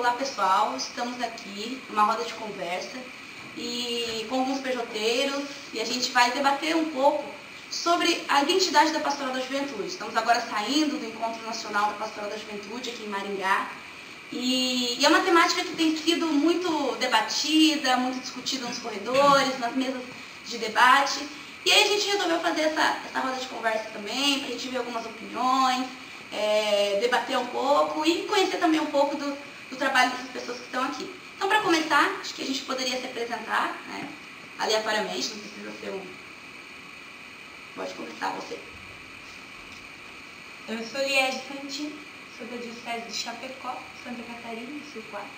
Olá pessoal, estamos aqui numa roda de conversa e com alguns pejoteiros e a gente vai debater um pouco sobre a identidade da Pastoral da Juventude. Estamos agora saindo do Encontro Nacional da Pastoral da Juventude aqui em Maringá e é uma temática que tem sido muito debatida, muito discutida nos corredores, nas mesas de debate. E aí a gente resolveu fazer essa roda de conversa também, para a gente ver algumas opiniões, debater um pouco e conhecer também um pouco do trabalho dessas pessoas que estão aqui. Então, para começar, acho que a gente poderia se apresentar, né, aleatoriamente, não precisa ser um... Pode começar você. Eu sou Liege Santin, sou da Diocese de Chapecó, Santa Catarina, Sul 4.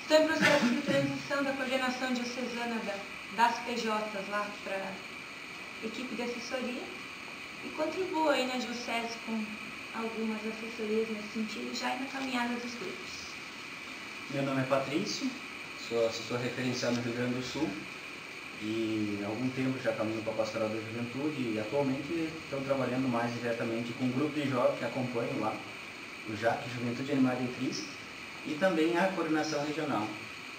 Estou em processo de transição da coordenação diocesana das PJs lá para a equipe de assessoria e contribuo aí na Diocese com algumas assessorias nesse sentido, já na caminhada dos grupos. Meu nome é Patrício, sou assessor referencial no Rio Grande do Sul e há algum tempo já caminho para a Pastoral da Juventude e atualmente estou trabalhando mais diretamente com um grupo de jovens que acompanham lá, o JAC, Juventude Animada em Cristo, e também a coordenação regional.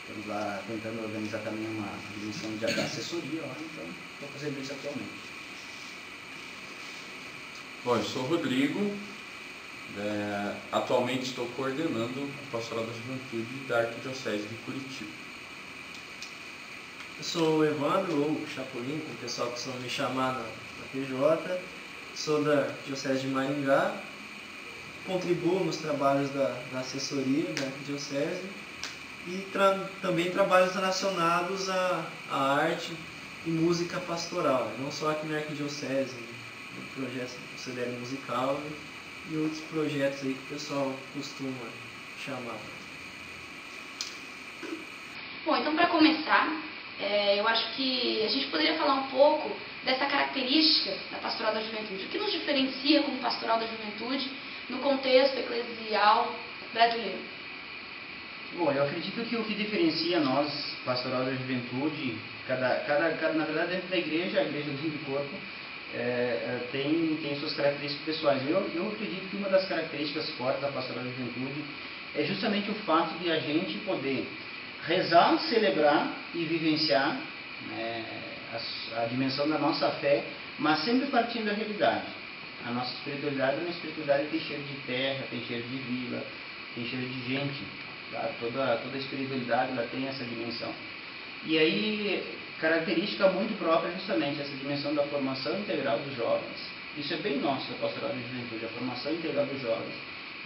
Estamos lá tentando organizar também uma dimensão de assessoria lá, então estou fazendo isso atualmente. Bom, eu sou o Rodrigo, atualmente estou coordenando a Pastoral da Juventude da Arquidiocese de Curitiba. Eu sou o Evandro, ou Chapolin, como o pessoal costuma me chamar na PJ, sou da Diocese de Maringá, contribuo nos trabalhos da assessoria da Diocese e também trabalhos relacionados à arte e música pastoral, não só aqui na Arquidiocese, no projeto do CDL musical e outros projetos aí que o pessoal costuma chamar. Bom, então para começar, eu acho que a gente poderia falar um pouco dessa característica da Pastoral da Juventude. O que nos diferencia como Pastoral da Juventude no contexto eclesial brasileiro? Bom, eu acredito que o que diferencia nós, Pastoral da Juventude, na verdade dentro da igreja, a igreja do Rio do Corpo, tem suas características pessoais. Eu acredito que uma das características fortes da Pastoral da Juventude é justamente o fato de a gente poder rezar, celebrar e vivenciar a dimensão da nossa fé, mas sempre partindo da realidade. A nossa espiritualidade é uma espiritualidade que tem cheiro de terra, tem cheiro de vila, tem cheiro de gente. Tá? Toda a espiritualidade ela tem essa dimensão. E aí, característica muito própria justamente essa dimensão da formação integral dos jovens. Isso é bem nosso da Pastoral da Juventude, a formação integral dos jovens.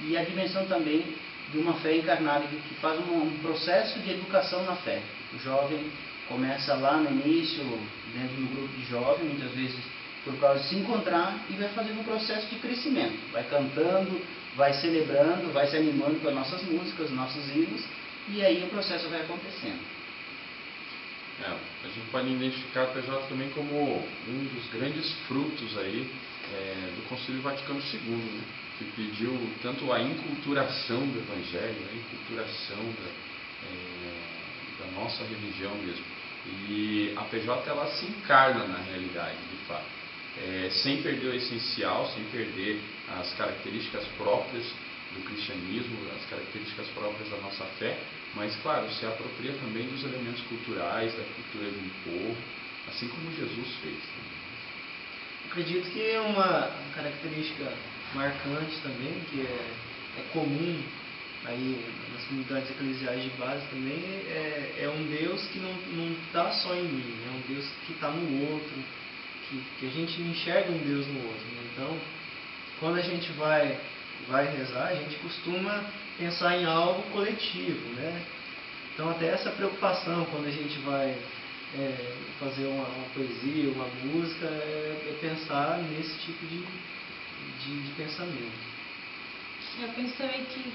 E a dimensão também de uma fé encarnada que faz um processo de educação na fé. O jovem começa lá no início, dentro do grupo de jovens, muitas vezes por causa de se encontrar, e vai fazendo um processo de crescimento. Vai cantando, vai celebrando, vai se animando com as nossas músicas, nossos hinos, e aí o processo vai acontecendo. A gente pode identificar a PJ também como um dos grandes frutos aí do Concílio Vaticano II, né? Que pediu tanto a inculturação do Evangelho, a inculturação da nossa religião mesmo. E a PJ ela se encarna na realidade, de fato. Sem perder o essencial, sem perder as características próprias do cristianismo, as características próprias da nossa fé, mas, claro, se apropria também dos elementos culturais, da cultura de um povo, assim como Jesus fez. Acredito que é uma característica marcante também, que é comum aí nas comunidades eclesiais de base também, é um Deus que não está só em mim, é um Deus que está no outro, que a gente enxerga um Deus no outro. Né? Então, quando a gente vai rezar, a gente costuma pensar em algo coletivo, né? Então, até essa preocupação quando a gente vai fazer uma poesia, uma música, é pensar nesse tipo de pensamento. Eu penso também que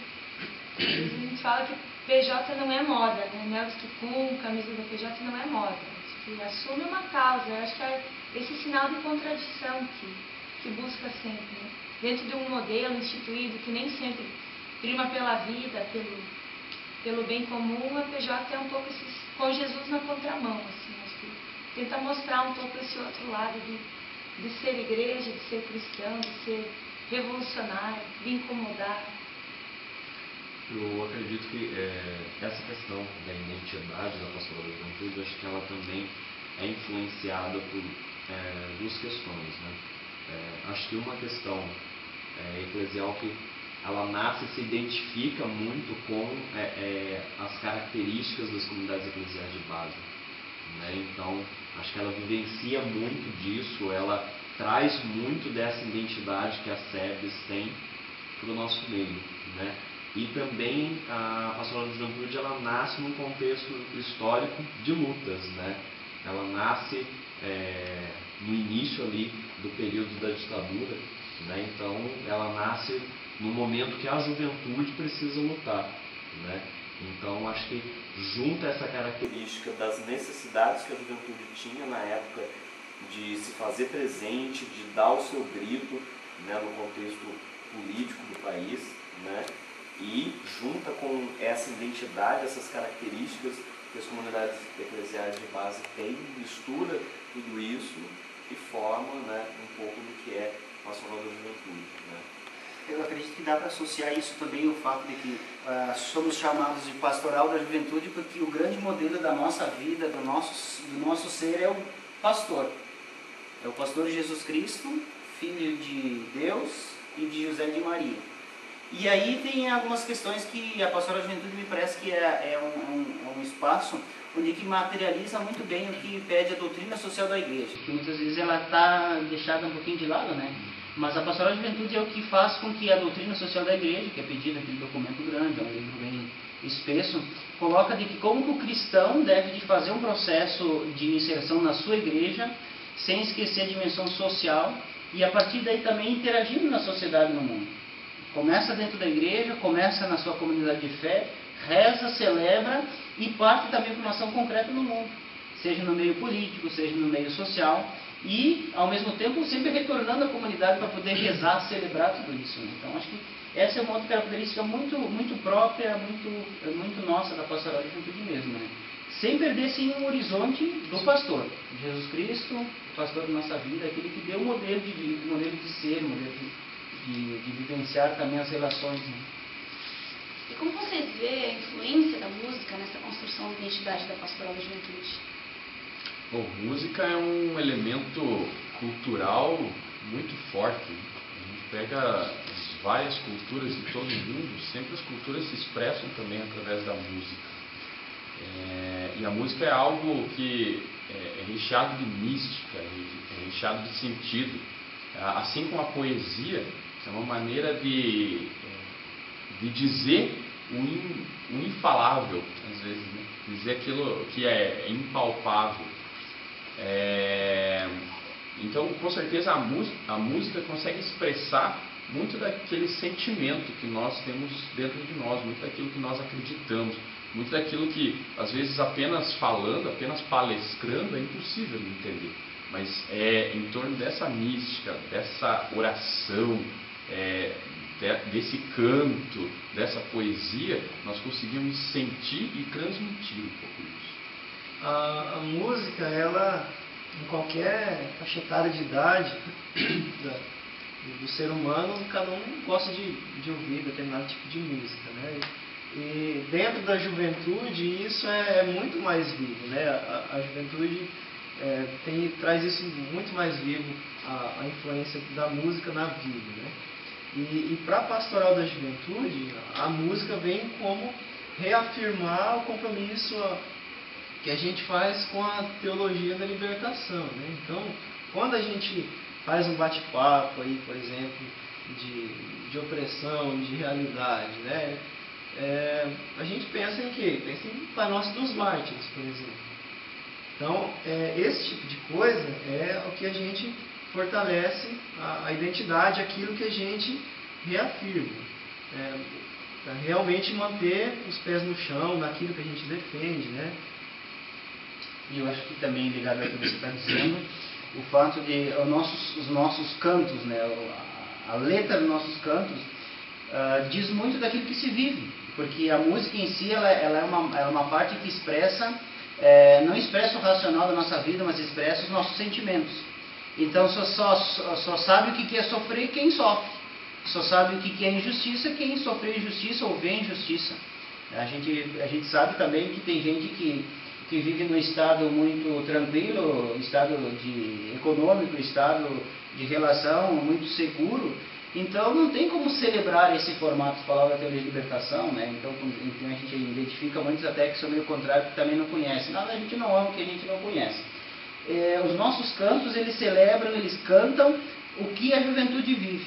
a gente fala que PJ não é moda, né? Nelson Kikun, camisa da PJ não é moda. Acho que assume uma causa. Eu acho que é esse sinal de contradição que busca sempre, né? Dentro de um modelo instituído que nem sempre prima pela vida, pelo bem comum, a PJ é um pouco com Jesus na contramão, assim, acho que tenta mostrar um pouco esse outro lado de ser igreja, de ser cristão, de ser revolucionário, de incomodar. Eu acredito que essa questão da identidade da pastoral da juventude, eu acho que ela também é influenciada por duas questões, né? Acho que uma questão eclesial que ela nasce e se identifica muito com as características das comunidades eclesiais de base, né? Então, acho que ela vivencia muito disso, ela traz muito dessa identidade que a SEBS tem para o nosso meio, né? E também a pastoral da juventude, ela nasce num contexto histórico de lutas, né? Ela nasce no início ali do período da ditadura, né? Então ela nasce no momento que a juventude precisa lutar, né? Então acho que junta essa característica das necessidades que a juventude tinha na época de se fazer presente, de dar o seu grito, né, no contexto político do país, né? E junta com essa identidade, essas características que as comunidades eclesiais de base têm, mistura tudo isso e forma, né, um pouco do que é a pastoral da juventude, né? Eu acredito que dá para associar isso também o fato de que somos chamados de pastoral da juventude porque o grande modelo da nossa vida, do nosso ser é o pastor. É o pastor Jesus Cristo, filho de Deus e de José de Maria. E aí tem algumas questões que a pastoral da juventude me parece que é um espaço onde que materializa muito bem o que pede a doutrina social da igreja. Que muitas vezes ela está deixada um pouquinho de lado, né? Mas a pastoral da juventude é o que faz com que a doutrina social da igreja, que é pedida aquele documento grande, é um livro bem espesso, coloca de que como que o cristão deve de fazer um processo de inserção na sua igreja, sem esquecer a dimensão social, e a partir daí também interagindo na sociedade e no mundo. Começa dentro da igreja, começa na sua comunidade de fé, reza, celebra e parte também para uma ação concreta no mundo, seja no meio político, seja no meio social, e ao mesmo tempo sempre retornando à comunidade para poder rezar, celebrar tudo isso, né? Então acho que essa é uma outra característica muito própria, muito nossa da pastoral da juventude mesmo, né? Sem perder sim o horizonte do pastor, Jesus Cristo, o pastor da nossa vida, aquele que deu o modelo de vida, o modelo de ser, o modelo de vivenciar também as relações, né? E como vocês vê a influência da música nessa construção da identidade da pastoral da juventude? Bom, música é um elemento cultural muito forte. A gente pega as várias culturas de todo o mundo, sempre as culturas se expressam também através da música. E a música é algo que é recheado de mística, é recheado de sentido. Assim como a poesia, é uma maneira de dizer o infalável, às vezes, né? Dizer aquilo que é impalpável. Então, com certeza, a música consegue expressar muito daquele sentimento que nós temos dentro de nós, muito daquilo que nós acreditamos, muito daquilo que, às vezes, apenas falando, apenas palestrando, é impossível de entender. Mas é em torno dessa mística, dessa oração, desse canto, dessa poesia, nós conseguimos sentir e transmitir um pouco isso. A música, ela, em qualquer faixa etária de idade do ser humano, cada um gosta de ouvir determinado tipo de música, né? E dentro da juventude isso é muito mais vivo, né? A juventude traz isso muito mais vivo, a influência da música na vida, né? E para a pastoral da juventude, a música vem como reafirmar o compromisso que a gente faz com a teologia da libertação, né? Então, quando a gente faz um bate-papo aí, por exemplo, de opressão, de realidade, né? A gente pensa em quê? Pensa em Pai Nosso dos Mártires, por exemplo. Então, esse tipo de coisa é o que a gente fortalece a identidade, aquilo que a gente reafirma. Para realmente manter os pés no chão, naquilo que a gente defende, né? E eu acho que também ligado ao que você está dizendo, o fato de os nossos cantos, né? A letra dos nossos cantos diz muito daquilo que se vive, porque a música em si ela é uma parte que expressa, não expressa o racional da nossa vida, mas expressa os nossos sentimentos. Então só sabe o que é sofrer quem sofre. só sabe o que é injustiça quem sofreu injustiça ou vê injustiça. A gente sabe também que tem gente que vive num estado muito tranquilo, estado econômico, estado de relação muito seguro. Então não tem como celebrar esse formato de palavra teologia de libertação, né? Então a gente identifica muitos até que são meio contrário, que também não conhecem. Nada, a gente não ama o que a gente não conhece. Os nossos cantos, eles celebram, eles cantam o que a juventude vive.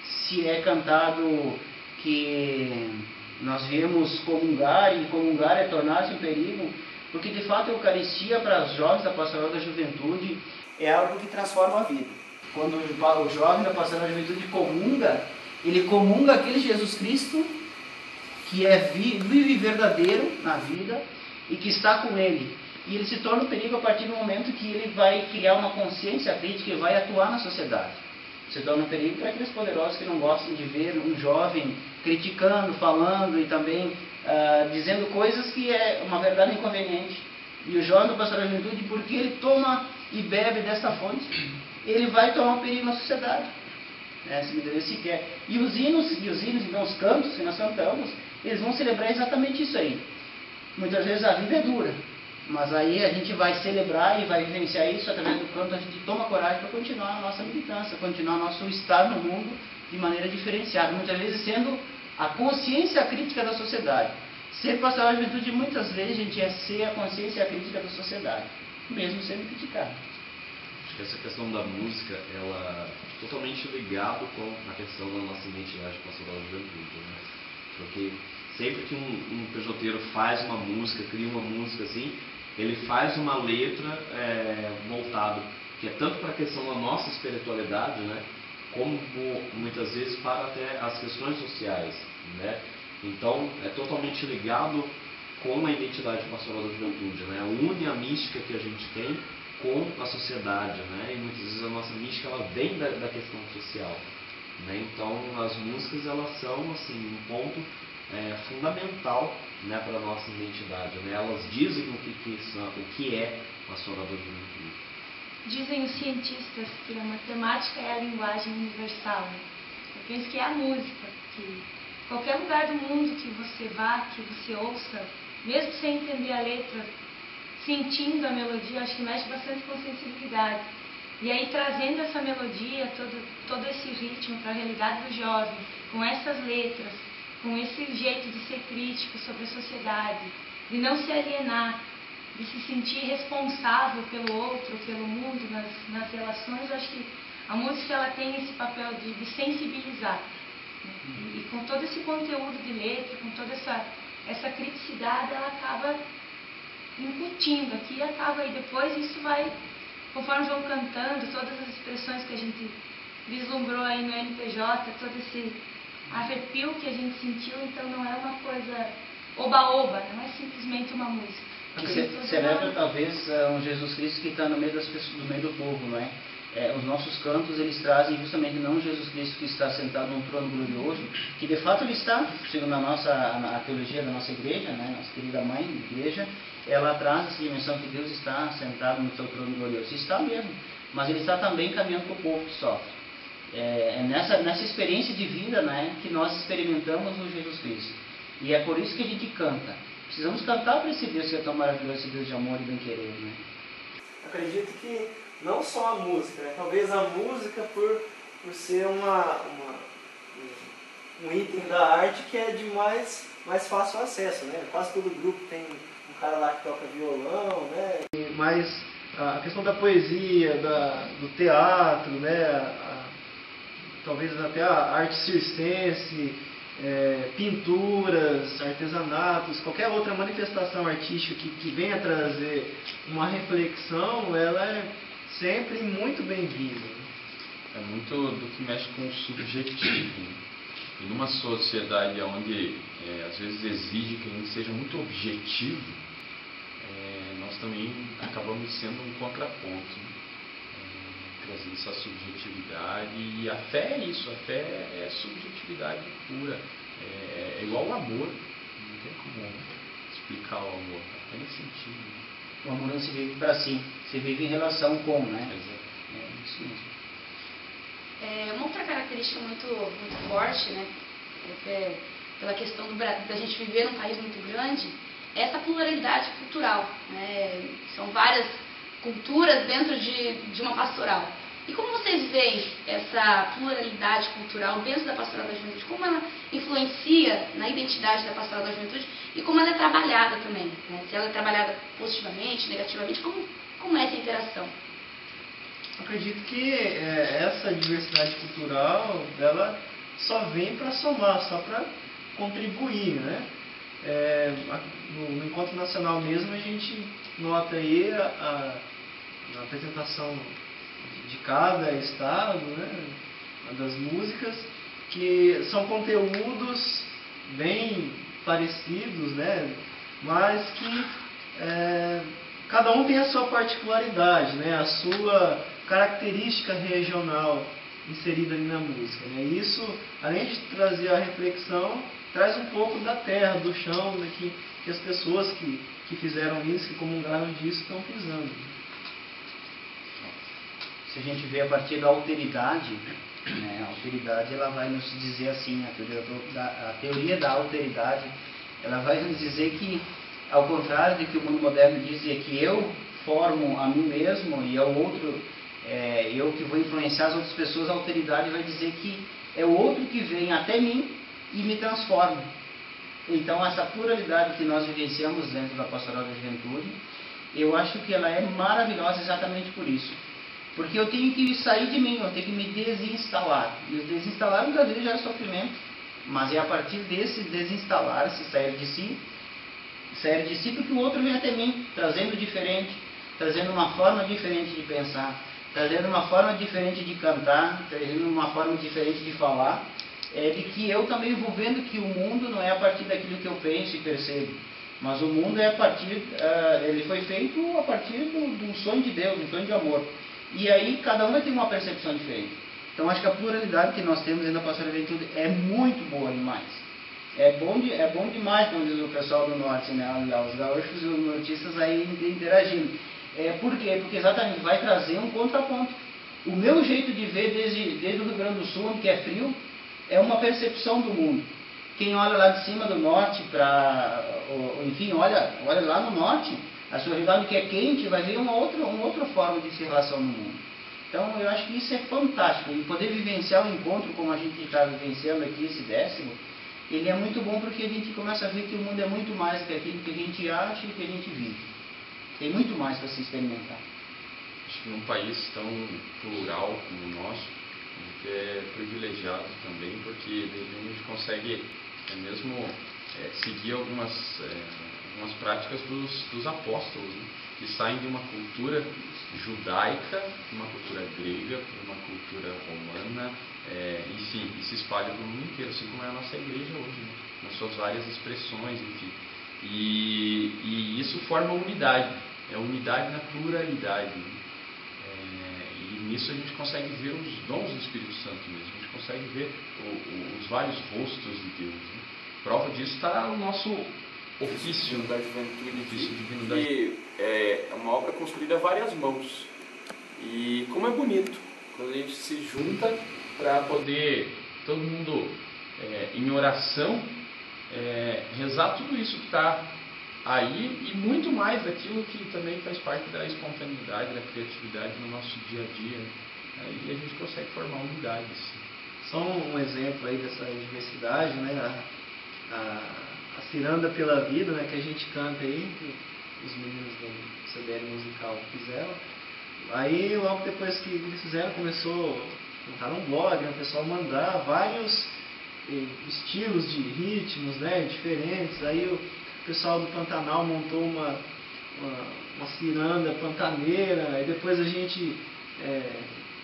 Se é cantado que nós viemos comungar, e comungar é tornar-se um perigo, porque de fato a Eucaristia para os jovens da Pastoral da Juventude é algo que transforma a vida. Quando o jovem da Pastoral da Juventude comunga, ele comunga aquele Jesus Cristo que é vivo e verdadeiro na vida e que está com ele. E ele se torna um perigo a partir do momento que ele vai criar uma consciência crítica e vai atuar na sociedade. Se torna um perigo para aqueles poderosos que não gostam de ver um jovem criticando, falando e também dizendo coisas que é uma verdade inconveniente. E o jovem da Pastoral da Juventude, porque ele toma e bebe dessa fonte, ele vai tomar um perigo na sociedade. Se me entender sequer. E os hinos, então os cantos que nós cantamos, eles vão celebrar exatamente isso aí. Muitas vezes a vida é dura, mas aí a gente vai celebrar e vai vivenciar isso através do canto. A gente toma coragem para continuar a nossa militância, continuar o nosso estar no mundo de maneira diferenciada, muitas vezes sendo a consciência crítica da sociedade. Ser pastoral da juventude, muitas vezes, gente, é ser a consciência crítica da sociedade, mesmo sendo criticado. Acho que essa questão da música, ela é totalmente ligada com a questão da nossa identidade pastoral da juventude, né? Porque sempre que um pejoteiro faz uma música, cria uma música assim, ele faz uma letra voltada, que é tanto para a questão da nossa espiritualidade, né, como muitas vezes para até as questões sociais, né? Então é totalmente ligado com a identidade pastoral da juventude, né? Une a mística que a gente tem com a sociedade, né? E muitas vezes a nossa mística ela vem da questão social, né? Então as músicas elas são assim um ponto fundamental, né, para a nossa identidade, né? Elas dizem o que é pastoral da juventude. Dizem os cientistas que a matemática é a linguagem universal. Eu penso que é a música, que qualquer lugar do mundo que você vá, que você ouça, mesmo sem entender a letra, sentindo a melodia, acho que mexe bastante com sensibilidade. E aí trazendo essa melodia, todo esse ritmo para a realidade do jovem, com essas letras, com esse jeito de ser crítico sobre a sociedade, de não se alienar, de se sentir responsável pelo outro, pelo mundo, nas relações. Eu acho que a música ela tem esse papel de sensibilizar. E com todo esse conteúdo de letra, com toda essa criticidade, ela acaba incutindo aqui e acaba, e depois isso vai, conforme vão cantando, todas as expressões que a gente vislumbrou aí no NPJ, todo esse arrepio que a gente sentiu, então não é uma coisa oba-oba, não é simplesmente uma música. Que celebra talvez um Jesus Cristo que está no meio das pessoas, no meio do povo, não é? Os nossos cantos eles trazem justamente não um Jesus Cristo que está sentado num trono glorioso, que de fato ele está, segundo a teologia da nossa igreja, né, nossa querida mãe igreja, ela traz essa dimensão que Deus está sentado no seu trono glorioso. Está mesmo, mas ele está também caminhando para o povo que sofre. Nessa experiência de vida, né, que nós experimentamos no Jesus Cristo. E é por isso que a gente canta. Precisamos cantar para esse Deus que é tão maravilhoso, esse Deus de amor e bem-querer, né? Acredito que não só a música, né? Talvez a música por ser um item da arte que é de mais fácil acesso, né? Quase todo grupo tem um cara lá que toca violão, né? Mas a questão da poesia, do teatro, né? Talvez até a arte circense, pinturas, artesanatos, qualquer outra manifestação artística que venha trazer uma reflexão, ela é sempre muito bem-vinda. É muito do que mexe com o subjetivo. E numa sociedade onde às vezes exige que a gente seja muito objetivo, nós também acabamos sendo um contraponto, trazendo essa subjetividade. E a fé é isso, a fé é subjetividade pura, é igual ao amor, não tem como explicar o amor, apenas sentido. O amor não se vive para si, se vive em relação com, né? Exato. Isso mesmo. Uma outra característica muito forte, né, pela questão da gente viver num país muito grande, é essa pluralidade cultural, né? São várias culturas dentro de uma pastoral. E como vocês veem essa pluralidade cultural dentro da Pastoral da Juventude? Como ela influencia na identidade da Pastoral da Juventude e como ela é trabalhada também, né? Se ela é trabalhada positivamente, negativamente, como é essa interação? Acredito que essa diversidade cultural, ela só vem para somar, só para contribuir, né? No Encontro Nacional mesmo, a gente nota aí a apresentação de cada estado, né, das músicas, que são conteúdos bem parecidos, né, mas que cada um tem a sua particularidade, né, a sua característica regional inserida ali na música, né. E isso, além de trazer a reflexão, traz um pouco da terra, do chão, né, que as pessoas que fizeram isso, que comungaram disso, estão pisando. Se a gente vê a partir da alteridade, né, a alteridade ela vai nos dizer assim, a teoria da alteridade, ela vai nos dizer que, ao contrário do que o mundo moderno dizia, que eu formo a mim mesmo e é o outro, eu que vou influenciar as outras pessoas, a alteridade vai dizer que é o outro que vem até mim e me transforma. Então, essa pluralidade que nós vivenciamos dentro da Pastoral da Juventude, eu acho que ela é maravilhosa exatamente por isso. Porque eu tenho que sair de mim, eu tenho que me desinstalar. E o desinstalar muitas vezes já é sofrimento, mas é a partir desse desinstalar-se, sair de si porque o outro vem até mim, trazendo diferente, trazendo uma forma diferente de pensar, trazendo uma forma diferente de cantar, trazendo uma forma diferente de falar, de que eu também vou vendo que o mundo não é a partir daquilo que eu penso e percebo, mas o mundo é a partir, ele foi feito a partir do sonho de Deus, um sonho de amor. E aí cada um vai ter uma percepção diferente. Então acho que a pluralidade que nós temos dentro da Pastoral da Juventude é muito boa demais. É bom demais, como diz o pessoal do norte, né? Os gaúchos e os nortistas aí interagindo. Por quê? Porque exatamente vai trazer um contraponto. O meu jeito de ver desde o Rio Grande do Sul, que é frio, é uma percepção do mundo. Quem olha lá de cima do norte, enfim, olha lá no norte, a sua realidade que é quente, vai ver uma outra forma de se relacionar no mundo. Então eu acho que isso é fantástico. E poder vivenciar o encontro como a gente está vivenciando aqui, esse 10º, ele é muito bom porque a gente começa a ver que o mundo é muito mais do que aquilo que a gente acha e que a gente vive. Tem muito mais para se experimentar. Acho que num país tão plural como o nosso, a gente é privilegiado também, porque a gente consegue mesmo seguir algumas práticas dos apóstolos, né? Que saem de uma cultura judaica, uma cultura grega, uma cultura romana, enfim, e se espalham pelo mundo inteiro, assim como é a nossa igreja hoje, né? Nas suas várias expressões, enfim. E isso forma unidade, é unidade na pluralidade, né? E nisso a gente consegue ver os dons do Espírito Santo mesmo, a gente consegue ver os vários rostos de Deus, né? Prova disso está o nosso ofício da juventude, ofício divinidade. Que é uma obra construída a várias mãos. E como é bonito quando a gente se junta para poder todo mundo em oração rezar tudo isso que está aí e muito mais daquilo que também faz parte da espontaneidade, da criatividade no nosso dia a dia. Aí a gente consegue formar unidade. Só um exemplo aí dessa diversidade, né? A Ciranda pela Vida, né, que a gente canta aí, que os meninos do CDL musical fizeram. Aí logo depois que eles fizeram, começou a montar um blog, né, o pessoal mandar vários estilos de ritmos, né, diferentes. Aí o pessoal do Pantanal montou uma ciranda pantaneira, aí depois a gente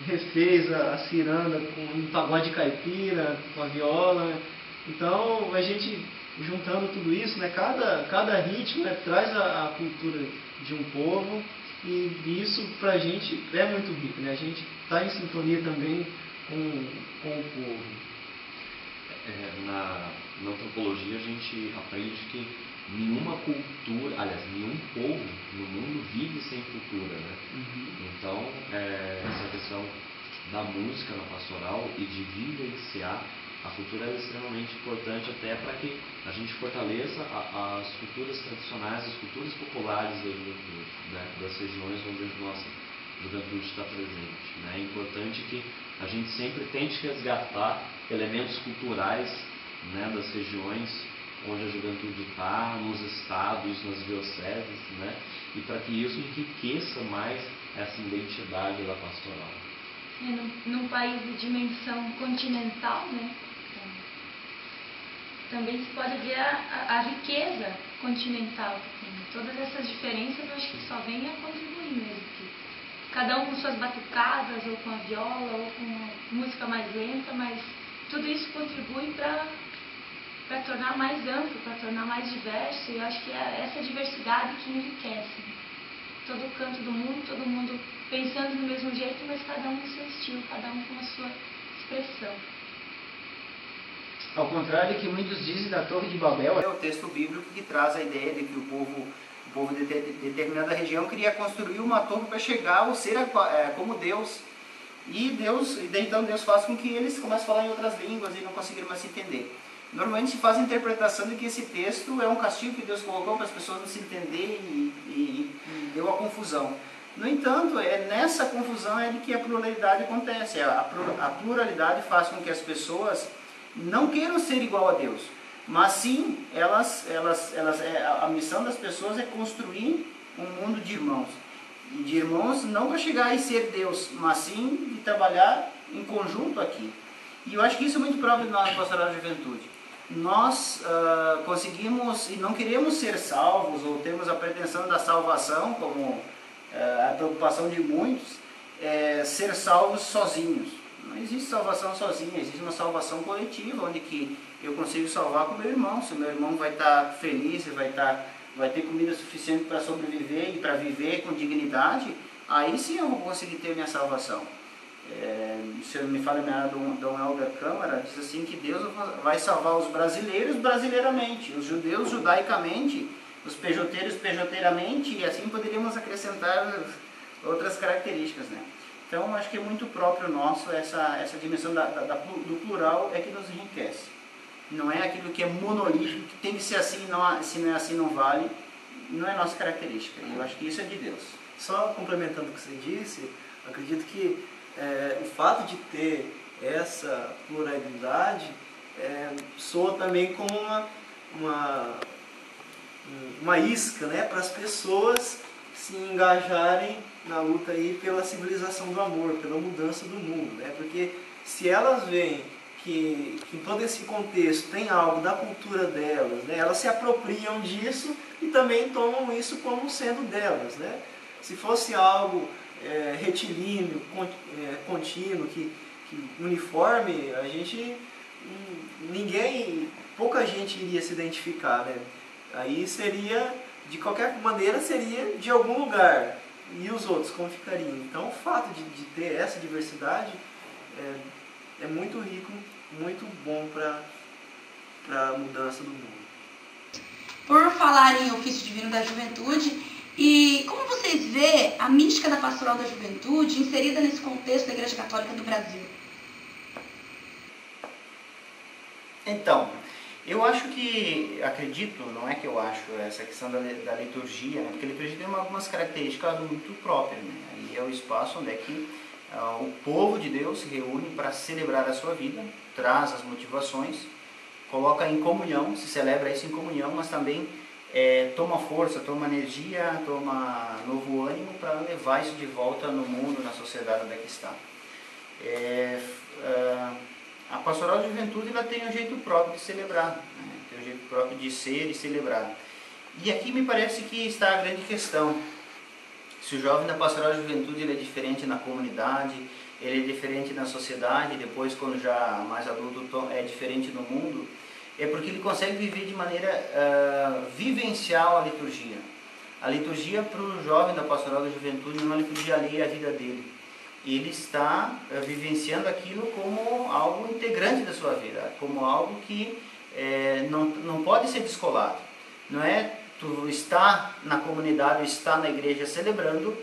refez a ciranda com um pagode caipira, com a viola. Então a gente juntando tudo isso, né, cada ritmo, né, traz a cultura de um povo, e isso pra gente é muito rico, né? A gente está em sintonia também com o povo. Na antropologia a gente aprende que nenhuma cultura, aliás, nenhum povo no mundo vive sem cultura, né? Uhum. Então, essa questão da música na pastoral e de vivenciar a cultura é extremamente importante até para que a gente fortaleça as culturas tradicionais, as culturas populares da juventude, né, das regiões onde a nossa juventude está presente. Né. É importante que a gente sempre tente resgatar elementos culturais, né, das regiões onde a juventude está, nos estados, nas dioceses, né, e para que isso enriqueça mais essa identidade da pastoral. Num país de dimensão continental, né, também se pode ver a riqueza continental que tem. Todas essas diferenças eu acho que só vem a contribuir mesmo. Cada um com suas batucadas, ou com a viola, ou com música mais lenta, mas tudo isso contribui para tornar mais amplo, para tornar mais diverso, e eu acho que é essa diversidade que enriquece. Todo canto do mundo, todo mundo pensando do mesmo jeito, mas cada um com seu estilo, cada um com a sua expressão. Ao contrário do que muitos dizem da Torre de Babel, é o texto bíblico que traz a ideia de que o povo de determinada região queria construir uma torre para chegar ao ser como Deus. E então Deus faz com que eles comecem a falar em outras línguas e não conseguiram mais se entender. Normalmente se faz a interpretação de que esse texto é um castigo que Deus colocou para as pessoas não se entenderem e deu a confusão. No entanto, nessa confusão é de que a pluralidade acontece. A pluralidade faz com que as pessoas não queiram ser igual a Deus, mas sim, a missão das pessoas é construir um mundo de irmãos. E de irmãos não para chegar e ser Deus, mas sim de trabalhar em conjunto aqui. E eu acho que isso é muito próprio na pastoral da juventude. Nós conseguimos e não queremos ser salvos, ou temos a pretensão da salvação, como a preocupação de muitos, ser salvos sozinhos. Não existe salvação sozinha, existe uma salvação coletiva, onde que eu consigo salvar com o meu irmão. Se o meu irmão vai estar feliz, vai ter comida suficiente para sobreviver e para viver com dignidade, aí sim eu vou conseguir ter minha salvação. Se eu me falo Dom Helder Câmara, diz assim que Deus vai salvar os brasileiros brasileiramente, os judeus judaicamente, os pejoteiros pejoteiramente, e assim poderíamos acrescentar outras características, né? Então, acho que é muito próprio nosso, essa dimensão do plural é que nos enriquece. Não é aquilo que é monolítico, que tem que ser assim, se não é assim não vale, não é nossa característica. E eu acho que isso é de Deus. Só complementando o que você disse, acredito que o fato de ter essa pluralidade soa também como uma isca, né, para as pessoas se engajarem na luta aí pela civilização do amor, pela mudança do mundo, né? Porque se elas veem que em todo esse contexto tem algo da cultura delas, né, elas se apropriam disso e também tomam isso como sendo delas, né? Se fosse algo retilíneo, contínuo, que uniforme, pouca gente iria se identificar, né? Aí seria, de qualquer maneira, seria de algum lugar. E os outros, como ficariam? Então, o fato de ter essa diversidade é muito rico, muito bom para a mudança do mundo. Por falar em ofício divino da juventude, e como vocês vê a mística da pastoral da juventude inserida nesse contexto da Igreja Católica do Brasil? Então, eu acredito, não é que eu acho, essa questão da liturgia, né? Porque a liturgia tem algumas características muito próprias, né? E é o espaço onde é que o povo de Deus se reúne para celebrar a sua vida, traz as motivações, coloca em comunhão, se celebra isso em comunhão, mas também toma força, toma energia, toma novo ânimo para levar isso de volta no mundo, na sociedade onde é que está. A pastoral de juventude ela tem um jeito próprio de celebrar, né? Tem um jeito próprio de ser e celebrar. E aqui me parece que está a grande questão. Se o jovem da pastoral de juventude ele é diferente na comunidade, ele é diferente na sociedade, depois quando já mais adulto é diferente no mundo, é porque ele consegue viver de maneira vivencial a liturgia. A liturgia para o jovem da pastoral da juventude não é uma liturgia alheia à vida dele. Ele está vivenciando aquilo como algo integrante da sua vida, como algo que não pode ser descolado. Não é tu estar na comunidade, estar na igreja celebrando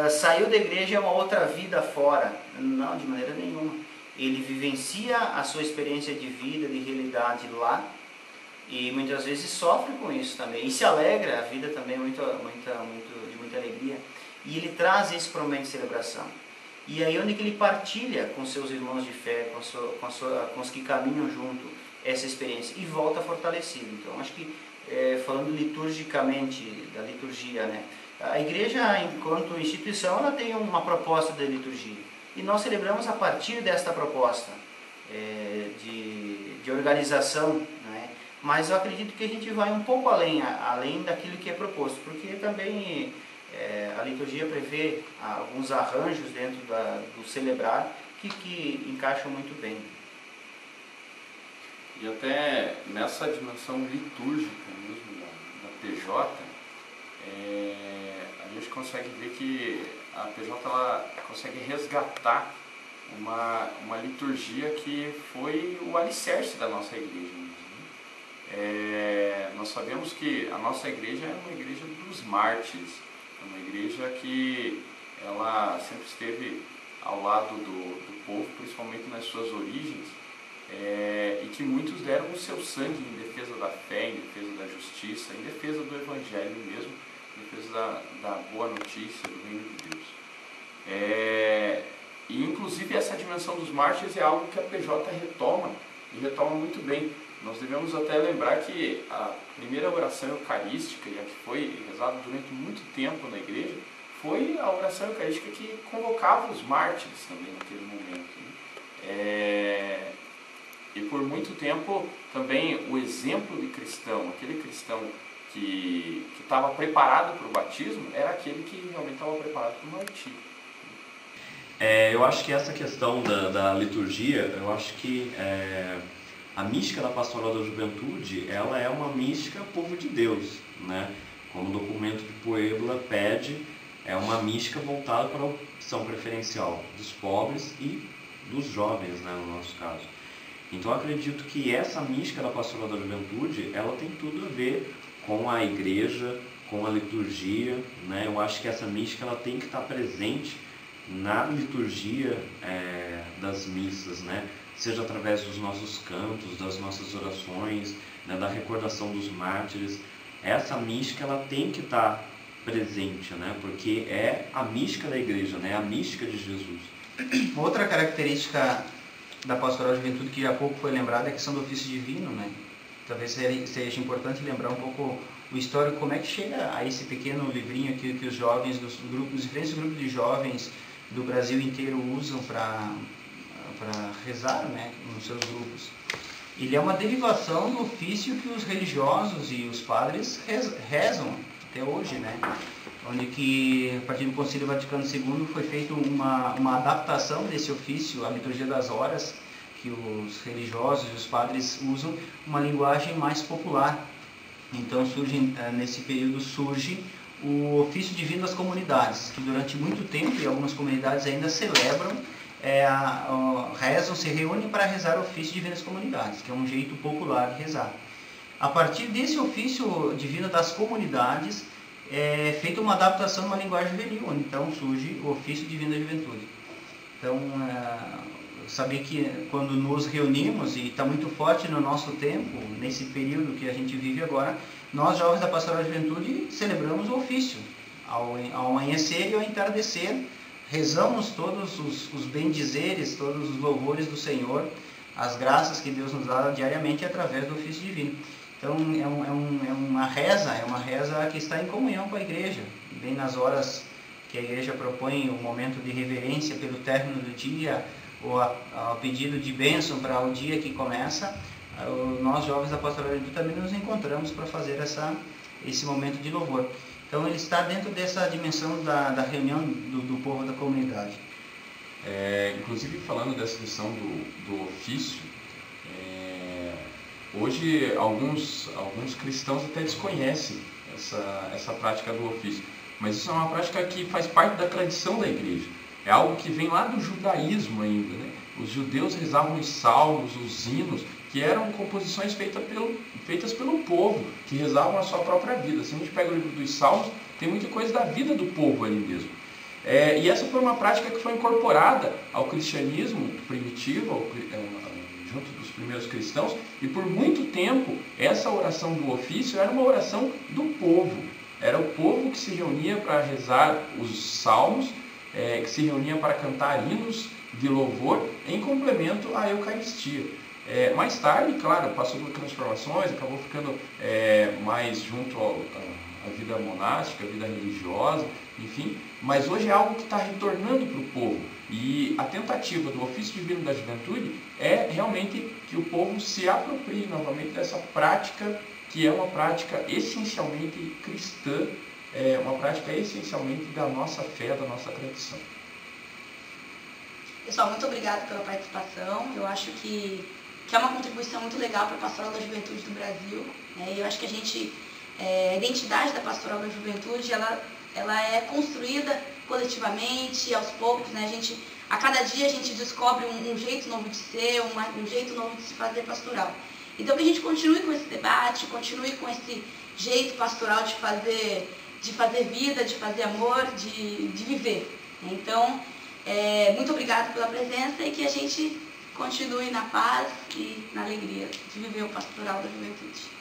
saiu da igreja é uma outra vida fora. Não, de maneira nenhuma. Ele vivencia a sua experiência de vida, de realidade lá, e muitas vezes sofre com isso também. E se alegra, a vida também é de muita alegria. E ele traz isso para o momento de celebração. E aí onde que ele partilha com seus irmãos de fé, com os que caminham junto, essa experiência, e volta fortalecido. Então, acho que, falando liturgicamente, da liturgia, né? A igreja, enquanto instituição, ela tem uma proposta de liturgia. E nós celebramos a partir desta proposta de organização, né? Mas eu acredito que a gente vai um pouco além daquilo que é proposto, porque também a liturgia prevê alguns arranjos dentro do celebrar que encaixam muito bem. E até nessa dimensão litúrgica mesmo da PJ, a gente consegue ver que a PJ ela consegue resgatar uma liturgia que foi o alicerce da nossa igreja. Nós sabemos que a nossa igreja é uma igreja dos mártires, é uma igreja que ela sempre esteve ao lado do povo, principalmente nas suas origens, e que muitos deram o seu sangue em defesa da fé, em defesa da justiça, em defesa do evangelho mesmo, em defesa da boa notícia do reino de Deus. E inclusive essa dimensão dos mártires é algo que a PJ retoma, e retoma muito bem. Nós devemos até lembrar que a primeira oração eucarística, e a que foi rezada durante muito tempo na igreja, foi a oração eucarística que convocava os mártires também naquele momento, né? E por muito tempo também o exemplo de cristão, aquele cristão que estava preparado para o batismo, era aquele que realmente estava preparado para o martírio. Eu acho que essa questão da liturgia, eu acho que a mística da Pastoral da Juventude, ela é uma mística povo de Deus, né? Como o documento de Puebla pede, é uma mística voltada para a opção preferencial dos pobres e dos jovens, né, no nosso caso. Então eu acredito que essa mística da Pastoral da Juventude, ela tem tudo a ver com a igreja, com a liturgia, né? Eu acho que essa mística ela tem que estar presente na liturgia das missas, né? Seja através dos nossos cantos, das nossas orações, né? Da recordação dos mártires. Essa mística ela tem que estar presente, né? Porque é a mística da igreja, né? A mística de Jesus. Outra característica da Pastoral da Juventude que há pouco foi lembrada é a questão do ofício divino, né? Talvez seja importante lembrar um pouco o histórico, como é que chega a esse pequeno livrinho aqui que os jovens dos diferentes grupos de jovens do Brasil inteiro usam para rezar, né, nos seus grupos. Ele é uma derivação do ofício que os religiosos e os padres rezam até hoje, né? Onde que, a partir do Concílio Vaticano II, foi feita uma adaptação desse ofício, a liturgia das horas, que os religiosos e os padres usam, uma linguagem mais popular. Então, nesse período surge o ofício divino das comunidades, que durante muito tempo, e algumas comunidades ainda celebram, rezam, se reúnem para rezar o ofício divino das comunidades, que é um jeito popular de rezar. A partir desse ofício divino das comunidades, é feita uma adaptação numa linguagem juvenil, então surge o ofício divino da juventude. Então, saber que quando nos reunimos, e está muito forte no nosso tempo, nesse período que a gente vive agora, nós, jovens da Pastoral da Juventude, celebramos o ofício. Ao amanhecer e ao entardecer, rezamos todos os bendizeres, todos os louvores do Senhor, as graças que Deus nos dá diariamente através do ofício divino. Então, é uma reza que está em comunhão com a igreja, bem nas horas que a igreja propõe o momento de reverência pelo término do dia, ou a pedido de bênção para o dia que começa. Nós, jovens da Pastoral da Juventude, também nos encontramos para fazer esse momento de louvor. Então, ele está dentro dessa dimensão da reunião do povo da comunidade. Inclusive, falando dessa questão do ofício, hoje alguns cristãos até desconhecem essa prática do ofício, mas isso é uma prática que faz parte da tradição da igreja. É algo que vem lá do judaísmo ainda, né? Os judeus rezavam os salmos, os hinos, que eram composições feitas pelo povo, que rezavam a sua própria vida. Se a gente pega o livro dos Salmos, tem muita coisa da vida do povo ali mesmo. E essa foi uma prática que foi incorporada ao cristianismo primitivo, junto dos primeiros cristãos, e por muito tempo essa oração do ofício era uma oração do povo. Era o povo que se reunia para rezar os salmos, que se reunia para cantar hinos de louvor em complemento à Eucaristia. Mais tarde, claro, passou por transformações, acabou ficando mais junto à vida monástica, à vida religiosa, enfim, mas hoje é algo que está retornando para o povo. E a tentativa do ofício divino da juventude é realmente que o povo se aproprie novamente dessa prática, que é uma prática essencialmente cristã, uma prática essencialmente da nossa fé, da nossa tradição. Pessoal, muito obrigada pela participação. Eu acho que é uma contribuição muito legal para a Pastoral da Juventude do Brasil. Eu acho que a identidade da Pastoral da Juventude, ela é construída coletivamente, aos poucos, né? A cada dia a gente descobre um jeito novo de ser, um jeito novo de se fazer pastoral. Então que a gente continue com esse debate, continue com esse jeito pastoral de fazer vida, de fazer amor, de viver. Então, muito obrigada pela presença e que a gente continue na paz e na alegria de viver o pastoral da juventude.